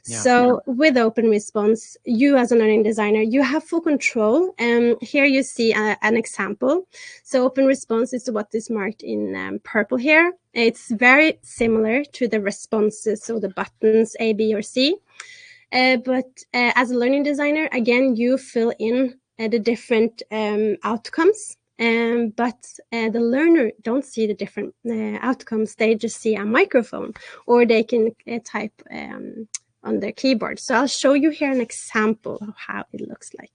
Yeah. So with open response, you as a learning designer, you have full control. Here you see an example. So open response is what is marked in purple here. It's very similar to the responses, so the buttons A, B, or C. But as a learning designer, again, you fill in the different outcomes, but the learner don't see the different outcomes. They just see a microphone, or they can type on their keyboard. So I'll show you here an example of how it looks like.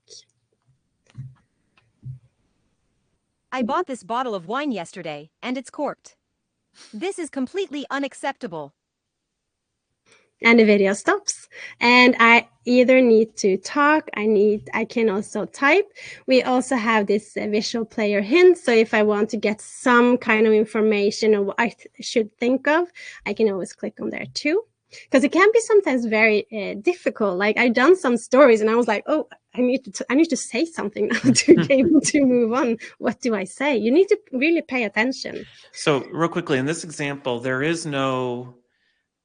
I bought this bottle of wine yesterday, and it's corked. This is completely unacceptable. And the video stops, and I either need to talk, I can also type. We also have this visual player hint, so if I want to get some kind of information on what I should think of, I can always click on there too. Because it can be sometimes very difficult. Like, I've done some stories and I was like, oh, I need to say something now to be able to move on. What do I say? You need to really pay attention. So real quickly, in this example, there is no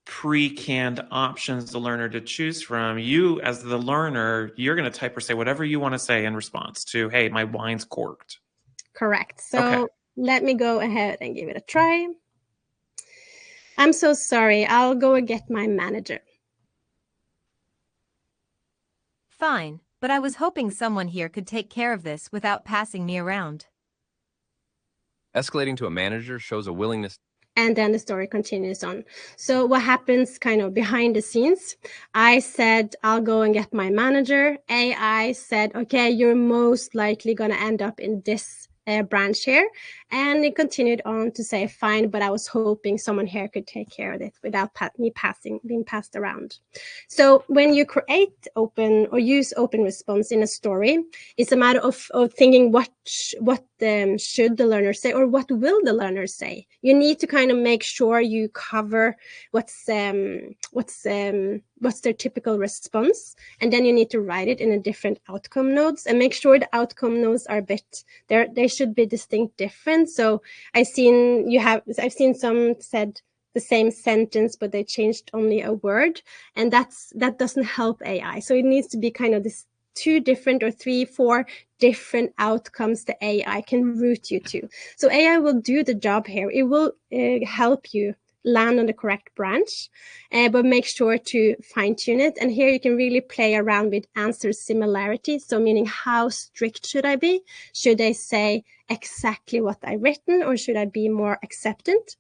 pre-canned options the learner to choose from. You, as the learner, you're going to type or say whatever you want to say in response to, hey, my wine's corked. Correct. So Let me go ahead and give it a try. I'm so sorry. I'll go and get my manager. Fine, but I was hoping someone here could take care of this without passing me around. Escalating to a manager shows a willingness. And then the story continues on. So what happens kind of behind the scenes? I said, I'll go and get my manager. AI said, okay, you're most likely going to end up in this branch here. And it continued on to say, fine, but I was hoping someone here could take care of it without me being passed around. So when you create open or use open response in a story, it's a matter of thinking what should the learner say, or what will the learner say. You need to kind of make sure you cover what's their typical response, and then you need to write it in a different outcome nodes, and make sure the outcome nodes are a bit they should be distinct different. So I've seen some said the same sentence, but they changed only a word, and that doesn't help AI. So it needs to be kind of this 2 different or 3, 4 different outcomes the AI can route you to. So AI will do the job here. It will help you land on the correct branch, but make sure to fine tune it. And here you can really play around with answer similarity. So meaning, how strict should I be? Should I say exactly what I've written, or should I be more acceptant?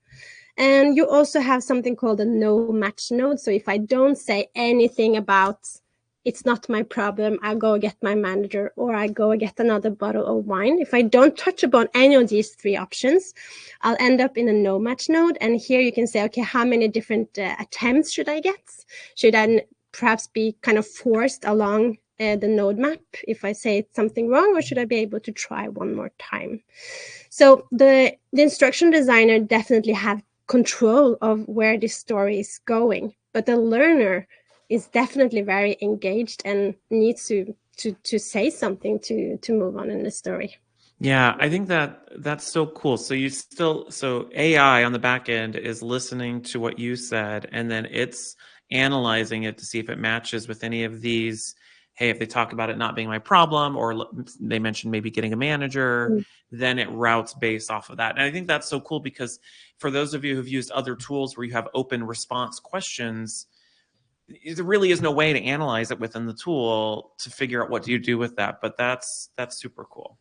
And you also have something called a no match node. So if I don't say anything about it's not my problem, I go get my manager, or I go get another bottle of wine. If I don't touch upon any of these 3 options, I'll end up in a no match node. And here you can say, okay, how many different attempts should I get? Should I perhaps be kind of forced along the node map if I say something wrong, or should I be able to try one more time? So the instructional designer definitely have control of where this story is going, but the learner is definitely very engaged and needs to say something to move on in the story. Yeah, I think that's so cool. So AI on the back end is listening to what you said, and then it's analyzing it to see if it matches with any of these. Hey, if they talk about it not being my problem, or they mentioned maybe getting a manager, then it routes based off of that. And I think that's so cool, because for those of you who've used other tools where you have open response questions, there really is no way to analyze it within the tool to figure out what do you do with that. But that's super cool.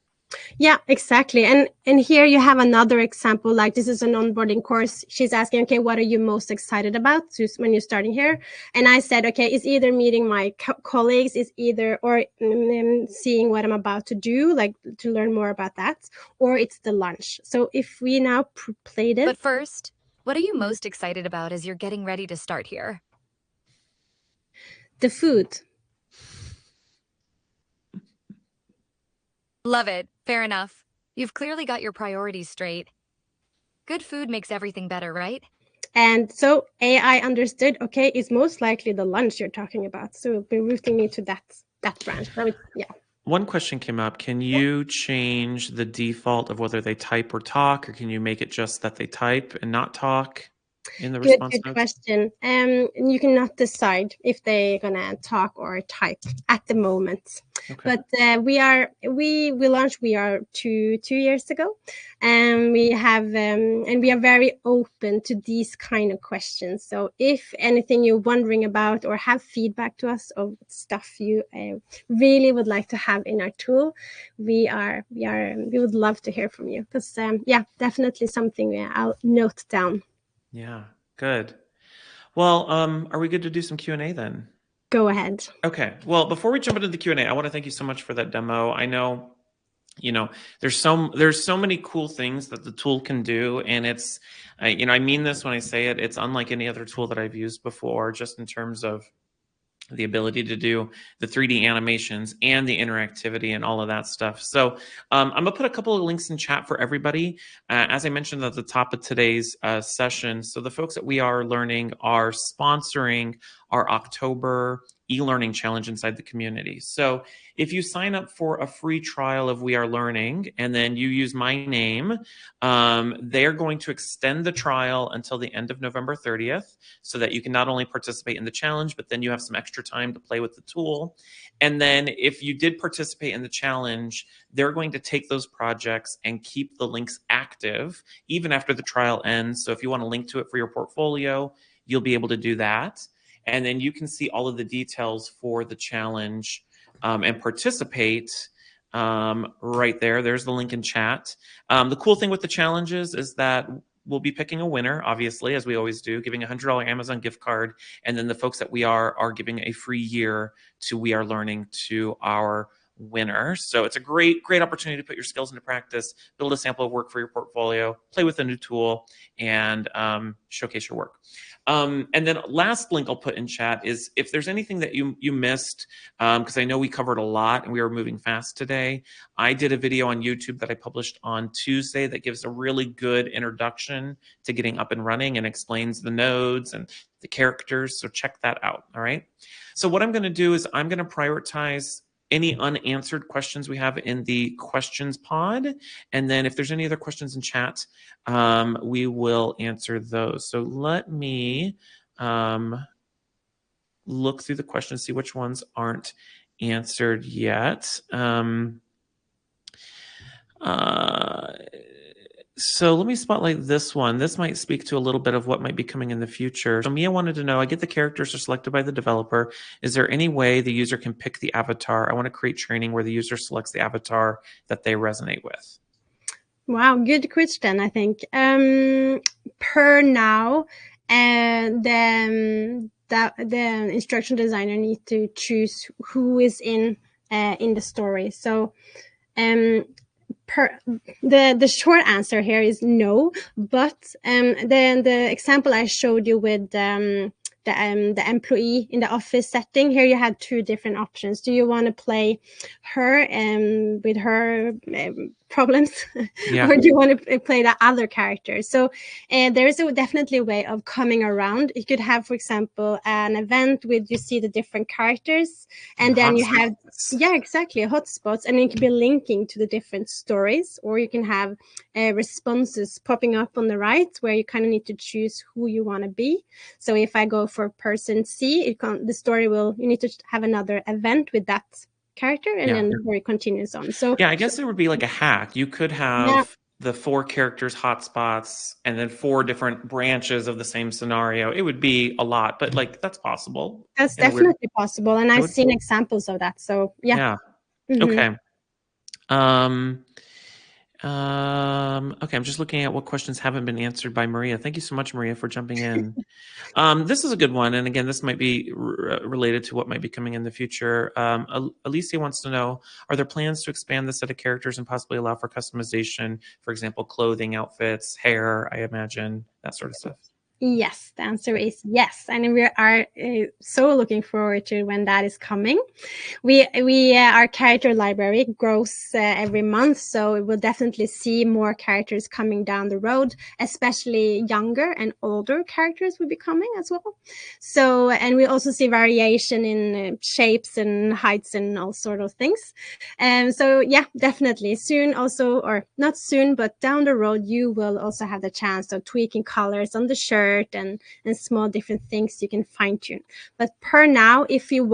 Yeah, exactly. And here you have another example. Like, this is an onboarding course. She's asking, okay, what are you most excited about when you're starting here? And I said, okay, it's either meeting my colleagues, or seeing what I'm about to do, like to learn more about that, or it's the lunch. So if we now played it. But first, what are you most excited about as you're getting ready to start here? The food. Love it. Fair enough. You've clearly got your priorities straight. Good food makes everything better, right? And so AI understood, okay, it's most likely the lunch you're talking about. So it'll be routing me to that branch. So yeah. One question came up. Can you change the default of whether they type or talk, or can you make it just that they type and not talk in the response Good notes? question. You cannot decide if they're gonna talk or type at the moment. Okay. But we launched VR 2 years ago, and we have and we are very open to these kind of questions. So if anything you're wondering about, or have feedback to us of stuff you really would like to have in our tool, we would love to hear from you, because yeah, definitely something I'll note down. Yeah, good. Well, are we good to do some Q&A then? Go ahead. Okay. Well, before we jump into the Q&A, I want to thank you so much for that demo. I know, there's so many cool things that the tool can do, and it's, I mean this when I say it, it's unlike any other tool that I've used before, just in terms of the ability to do the 3D animations and the interactivity and all of that stuff. So I'm going to put a couple of links in chat for everybody. As I mentioned at the top of today's session, so the folks at We Are Learning are sponsoring our October eLearning challenge inside the community. So if you sign up for a free trial of We Are Learning and then you use my name, they're going to extend the trial until the end of November 30th, so that you can not only participate in the challenge, but then you have some extra time to play with the tool. And then if you did participate in the challenge, they're going to take those projects and keep the links active even after the trial ends. So if you want to link to it for your portfolio, you'll be able to do that. And then you can see all of the details for the challenge and participate right there. There's the link in chat. The cool thing with the challenges is that we'll be picking a winner, obviously, as we always do, giving a $100 Amazon gift card. And then the folks that We Are giving a free year to We Are Learning to our winner. So it's a great opportunity to put your skills into practice, build a sample of work for your portfolio, play with a new tool, and showcase your work. And then last link I'll put in chat is if there's anything that you missed, because I know we covered a lot and we were moving fast today. I did a video on YouTube that I published on Tuesday that gives a really good introduction to getting up and running and explains the nodes and the characters. So check that out. All right. So what I'm going to do is I'm going to prioritize any unanswered questions we have in the questions pod. And then if there's any other questions in chat, we will answer those. So let me look through the questions, see which ones aren't answered yet. So let me spotlight this one. This might speak to a little bit of what might be coming in the future. So Mia wanted to know, I get the characters are selected by the developer. Is there any way the user can pick the avatar? I want to create training where the user selects the avatar that they resonate with. Wow, good question, I think. Per now, the instructional designer needs to choose who is in the story. So the short answer here is no, but then the example I showed you with the employee in the office setting, here you had two different options. Do you want to play her with her problems, Yeah. or do you want to play the other character? So there is definitely a way of coming around. You could have, for example, an event with you see the different characters, and then you have exactly hotspots, and you can be linking to the different stories, or you can have responses popping up on the right where you kind of need to choose who you want to be. So if I go for person C, the story will, you need to have another event with that character, and then the story continues on. So yeah, I guess there would be like a hack. You could have the 4 characters hotspots and then 4 different branches of the same scenario. It would be a lot, but like that's possible. That's definitely possible, and I've seen examples of that. So yeah. Okay. Okay, I'm just looking at what questions haven't been answered by Maria. Thank you so much, Maria, for jumping in. This is a good one. And again, this might be related to what might be coming in the future. Alicia wants to know, are there plans to expand the set of characters and possibly allow for customization? For example, clothing, outfits, hair, I imagine, that sort of stuff. Yes, the answer is yes, and we are so looking forward to when that is coming. Our character library grows every month, so we will definitely see more characters coming down the road, especially younger and older characters will be coming as well. So, and we also see variation in shapes and heights and all sort of things. So yeah, definitely soon also, or not soon, but down the road, you will also have the chance of tweaking colors on the shirt and small different things you can fine tune. But per now, if you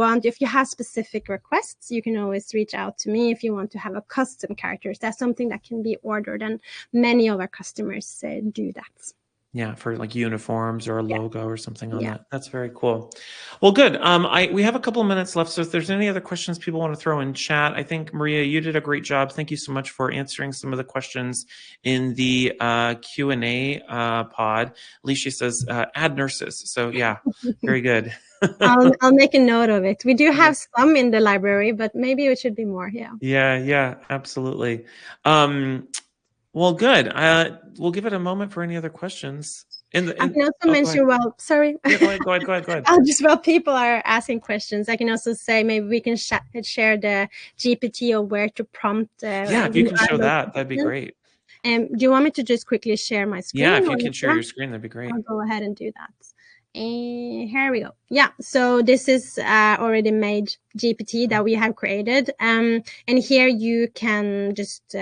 have specific requests, you can always reach out to me if you want to have a custom characters. That's something that can be ordered, and many of our customers do that. Yeah, for like uniforms or a logo or something on that. That's very cool. Well, good. We have a couple of minutes left, so if there's any other questions people want to throw in chat, I think, Maria, you did a great job. Thank you so much for answering some of the questions in the Q&A pod. Alicia says, add nurses. So yeah, very good. I'll make a note of it. We do have some in the library, but maybe it should be more. Yeah, absolutely. Well, good. We'll give it a moment for any other questions. I can also mention, sorry. Yeah, go ahead. While people are asking questions, I can also say maybe we can share the GPT or where to prompt. If you can show that, that'd be great. Do you want me to just quickly share my screen? Yeah, if you can share your screen, that'd be great. I'll go ahead and do that. Here we go. Yeah, so this is already made GPT that we have created. And here you can just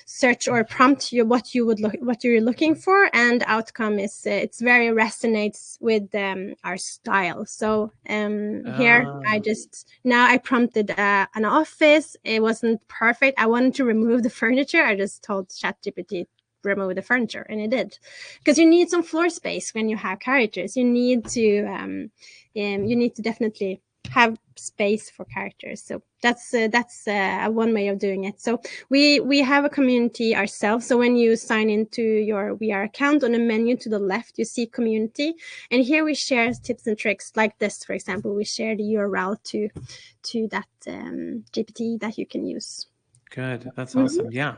search or prompt what you're looking for, and outcome is it's very resonates with our style. So here I prompted an office. It wasn't perfect. I wanted to remove the furniture. I just told ChatGPT remove the furniture, and it did, because you need some floor space when you have characters. You need to definitely have space for characters. So that's one way of doing it. So we have a community ourselves. So when you sign into your VR account, on the menu to the left, you see community, and here we share tips and tricks like this. For example, we share the URL to that GPT that you can use. Good. That's awesome. Yeah.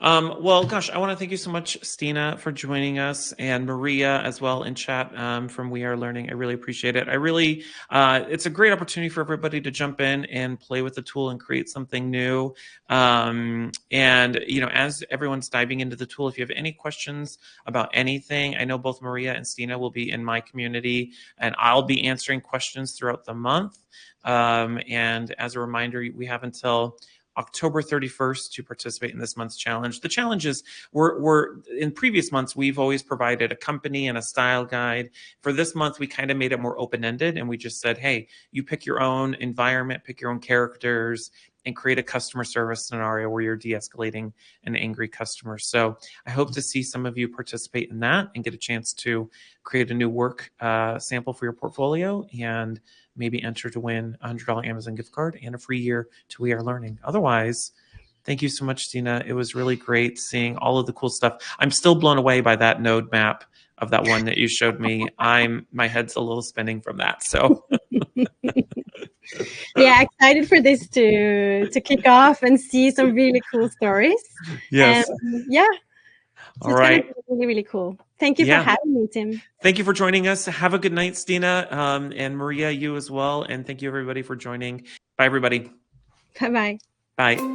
Well, gosh, I want to thank you so much, Stine, for joining us, and Maria as well in chat from We Are Learning. I really appreciate it. It's a great opportunity for everybody to jump in and play with the tool and create something new. And, as everyone's diving into the tool, if you have any questions about anything, I know both Maria and Stine will be in my community, and I'll be answering questions throughout the month. And as a reminder, we have until October 31st to participate in this month's challenge. The challenge is we're in previous months, we've always provided a company and a style guide. For this month, we kind of made it more open-ended, and we just said, hey, you pick your own environment, pick your own characters, and create a customer service scenario where you're de-escalating an angry customer. So I hope to see some of you participate in that and get a chance to create a new work sample for your portfolio, and maybe enter to win a $100 Amazon gift card and a free year to We Are Learning. Otherwise, thank you so much, Stine. It was really great seeing all of the cool stuff. I'm still blown away by that node map of that one that you showed me. My head's a little spinning from that. So yeah, excited for this to kick off and see some really cool stories. Yes. Yeah. All right. Really, really cool. Thank you for having me, Tim. Thank you for joining us. Have a good night, Stine, and Maria, you as well. And thank you, everybody, for joining. Bye, everybody. Bye-bye. Bye.